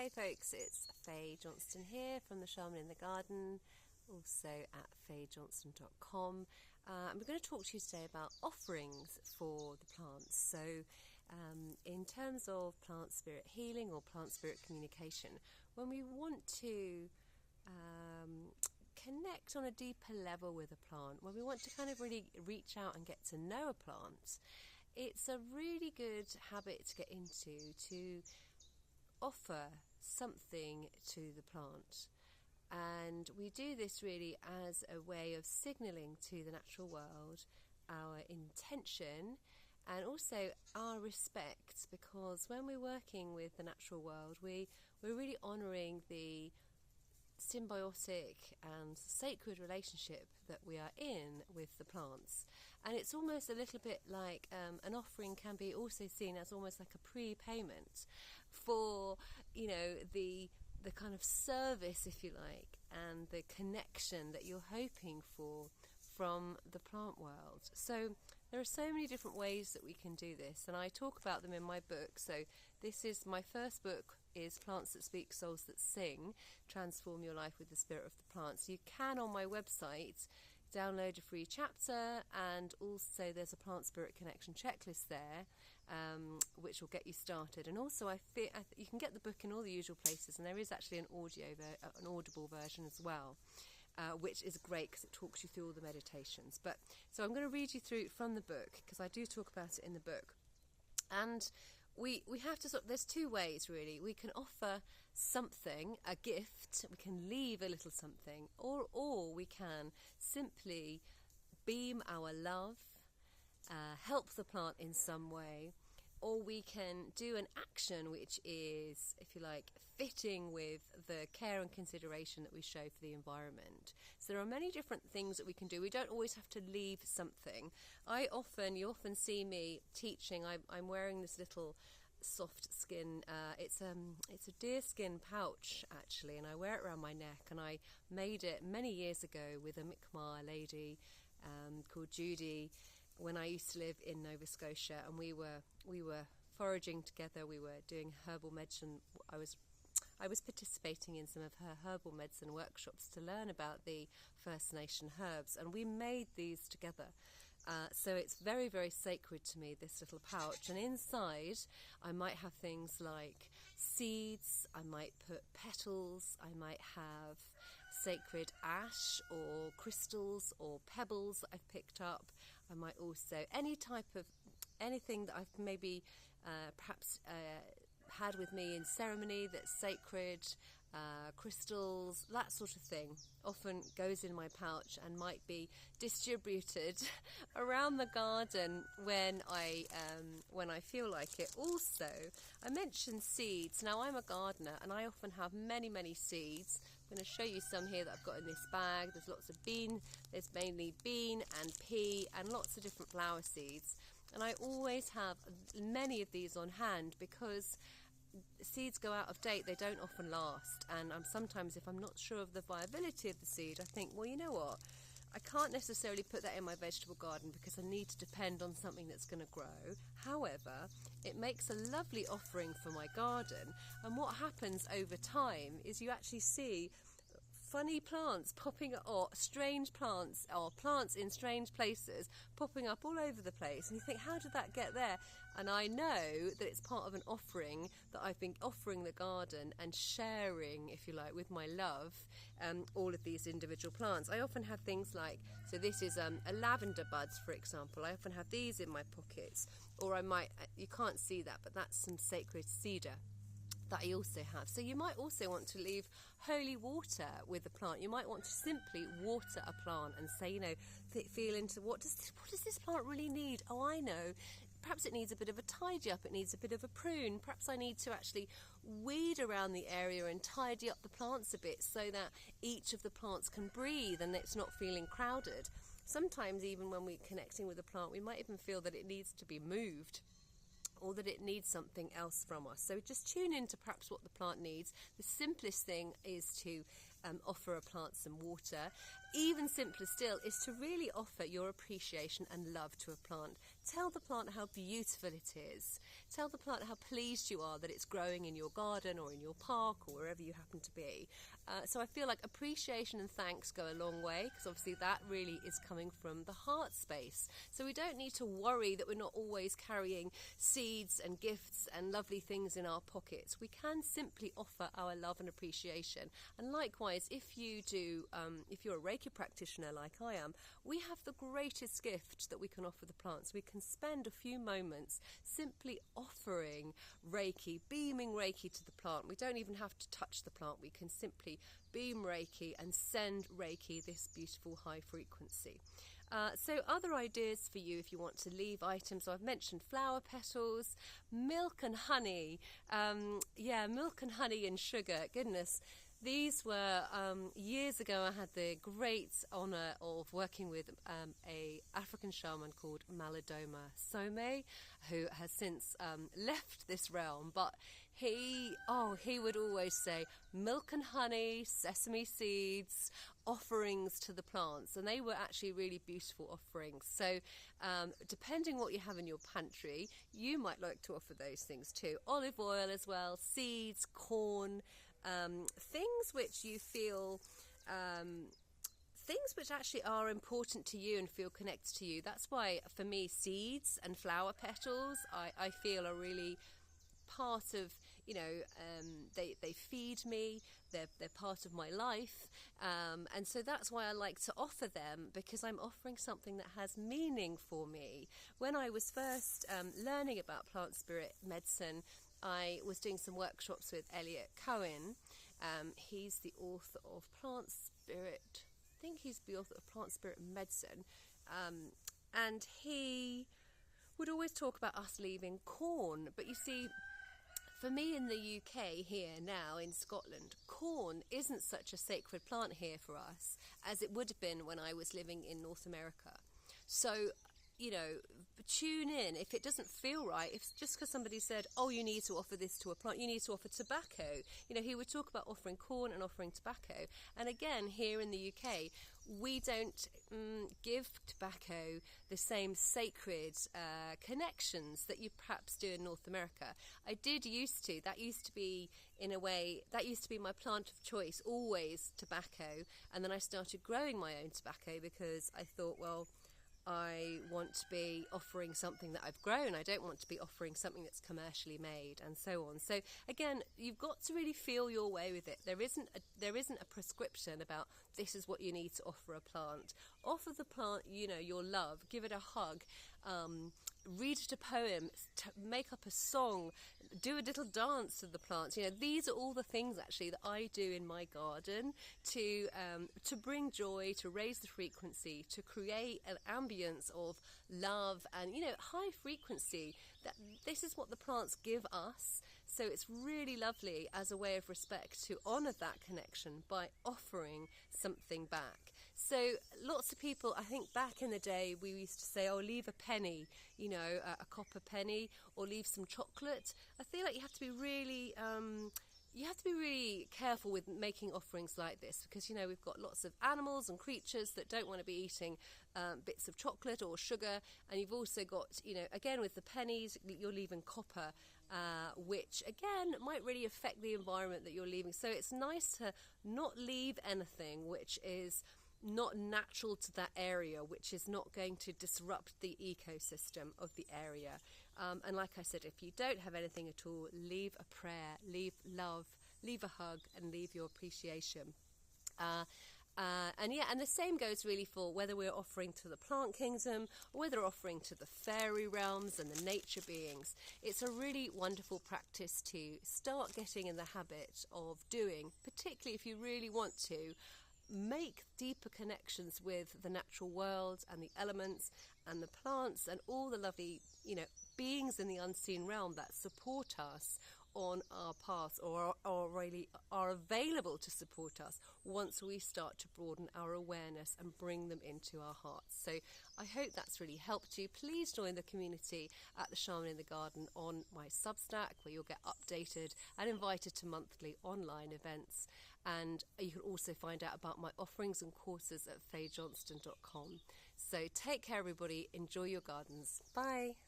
Hey folks, it's Faye Johnston here from The Shaman in the Garden, also at fayejohnston.com. I'm going to talk to you today about offerings for the plants. So in terms of plant spirit healing or plant spirit communication, when we want to connect on a deeper level with a plant, when we want to kind of really reach out and get to know a plant, it's a really good habit to get into to offer something to the plant. And we do this really as a way of signalling to the natural world our intention and also our respect, because when we're working with the natural world, we're really honouring the symbiotic and sacred relationship that we are in with the plants. And it's almost a little bit like an offering can be also seen as almost like a prepayment for, the kind of service, if you like, and the connection that you're hoping for from the plant world. So there are so many different ways that we can do this, and I talk about them in my book. So this is my first book, is Plants That Speak, Souls That Sing, Transform Your Life with the Spirit of the Plants. You can, on my website, download a free chapter, and also there's a plant spirit connection checklist there, which will get you started. And also you can get the book in all the usual places, and there is actually an audible version as well, which is great because it talks you through all the meditations. So I'm going to read you through from the book, because I do talk about it in the book. And we have to there's two ways really. We can offer something, a gift, we can leave a little something, or we can simply beam our love, help the plant in some way, or we can do an action which is, if you like, fitting with the care and consideration that we show for the environment. So there are many different things that we can do. We don't always have to leave something. You often see me teaching. I'm wearing this little soft skin. It's a deer skin pouch actually, and I wear it around my neck. And I made it many years ago with a Mi'kmaq lady called Judy, when I used to live in Nova Scotia, and we were foraging together. We were doing herbal medicine. I was participating in some of her herbal medicine workshops to learn about the First Nation herbs, and we made these together. So it's very, very sacred to me, this little pouch. And inside I might have things like seeds, I might put petals, I might have sacred ash or crystals or pebbles that I've picked up. I might also, anything that I've maybe perhaps had with me in ceremony that's sacred, crystals, that sort of thing, often goes in my pouch and might be distributed around the garden when I feel like it. Also, I mentioned seeds. Now, I'm a gardener and I often have many, many seeds. I'm going to show you some here that I've got in this bag. There's lots of there's mainly bean and pea and lots of different flower seeds. And I always have many of these on hand because seeds go out of date. They don't often last. And sometimes, if I'm not sure of the viability of the seed, I think, well, you know what? I can't necessarily put that in my vegetable garden because I need to depend on something that's going to grow. However, it makes a lovely offering for my garden. And what happens over time is you actually see funny plants popping up, or strange plants, or plants in strange places popping up all over the place, and you think, how did that get there? And I know that it's part of an offering that I've been offering the garden and sharing, if you like, with my love, all of these individual plants. I often have things like, so this is a lavender buds, for example. I often have these in my pockets, or I might, you can't see that, but that's some sacred cedar that I also have. So you might also want to leave holy water with the plant. You might want to simply water a plant and say, feel into what does this plant really need? Oh, I know. Perhaps it needs a bit of a tidy up. It needs a bit of a prune. Perhaps I need to actually weed around the area and tidy up the plants a bit so that each of the plants can breathe and it's not feeling crowded. Sometimes even when we're connecting with a plant, we might even feel that it needs to be moved, or that it needs something else from us. So just tune into perhaps what the plant needs. The simplest thing is to offer a plant some water. Even simpler still is to really offer your appreciation and love to a plant. Tell the plant how beautiful it is. Tell the plant how pleased you are that it's growing in your garden or in your park or wherever you happen to be. So I feel like appreciation and thanks go a long way, because obviously that really is coming from the heart space. So we don't need to worry that we're not always carrying seeds and gifts and lovely things in our pockets. We can simply offer our love and appreciation. And likewise, if you're a Reiki practitioner like I am, we have the greatest gift that we can offer the plants. We can spend a few moments simply offering Reiki, beaming Reiki to the plant. We don't even have to touch the plant. We can simply beam Reiki and send Reiki, this beautiful high frequency. So other ideas for you if you want to leave items. So I've mentioned flower petals, milk and honey. Milk and honey and sugar. Goodness. These were, years ago I had the great honour of working with a African shaman called Malidoma Some, who has since left this realm, but he would always say milk and honey, sesame seeds, offerings to the plants, and they were actually really beautiful offerings. So depending what you have in your pantry, you might like to offer those things too. Olive oil as well, seeds, corn, things which you feel, things which actually are important to you and feel connected to you. That's why for me seeds and flower petals I feel are really part of, they feed me, they're part of my life, and so that's why I like to offer them, because I'm offering something that has meaning for me. When I was first learning about plant spirit medicine, I was doing some workshops with Elliot Cohen. He's the author of Plant Spirit, I think he's the author of Plant Spirit Medicine, and he would always talk about us leaving corn. But you see, for me in the UK here now in Scotland, corn isn't such a sacred plant here for us as it would have been when I was living in North America. So, tune in if it doesn't feel right. If just because somebody said, oh, you need to offer this to a plant, you need to offer tobacco. He would talk about offering corn and offering tobacco. And again, here in the UK, we don't give tobacco the same sacred connections that you perhaps do in North America. I did used to. That used to be, in a way, that used to be my plant of choice, always tobacco. And then I started growing my own tobacco because I thought, well, I want to be offering something that I've grown. I don't want to be offering something that's commercially made, and so on. So again, you've got to really feel your way with it. There isn't a prescription about this is what you need to offer a plant. Offer the plant, your love. Give it a hug. Read it a poem. Make up a song. Do a little dance to the plants. These are all the things actually that I do in my garden to bring joy, to raise the frequency, to create an ambience of love and high frequency. That this is what the plants give us. So it's really lovely as a way of respect to honour that connection by offering something back. So lots of people, I think back in the day, we used to say, oh, leave a penny, a copper penny, or leave some chocolate. I feel like you have to be really careful with making offerings like this, because we've got lots of animals and creatures that don't want to be eating bits of chocolate or sugar, and you've also got again with the pennies you're leaving copper, which again might really affect the environment that you're leaving. So it's nice to not leave anything which is not natural to that area, which is not going to disrupt the ecosystem of the area. And like I said, if you don't have anything at all, leave a prayer, leave love, leave a hug, and leave your appreciation. And the same goes really for whether we're offering to the plant kingdom or whether we're offering to the fairy realms and the nature beings. It's a really wonderful practice to start getting in the habit of doing, particularly if you really want to make deeper connections with the natural world and the elements and the plants and all the lovely, beings in the unseen realm that support us on our paths, or really are available to support us once we start to broaden our awareness and bring them into our hearts. So I hope that's really helped you. Please join the community at the Shaman in the Garden on my Substack, where you'll get updated and invited to monthly online events. And you can also find out about my offerings and courses at fayejohnston.com. So take care, everybody. Enjoy your gardens. Bye.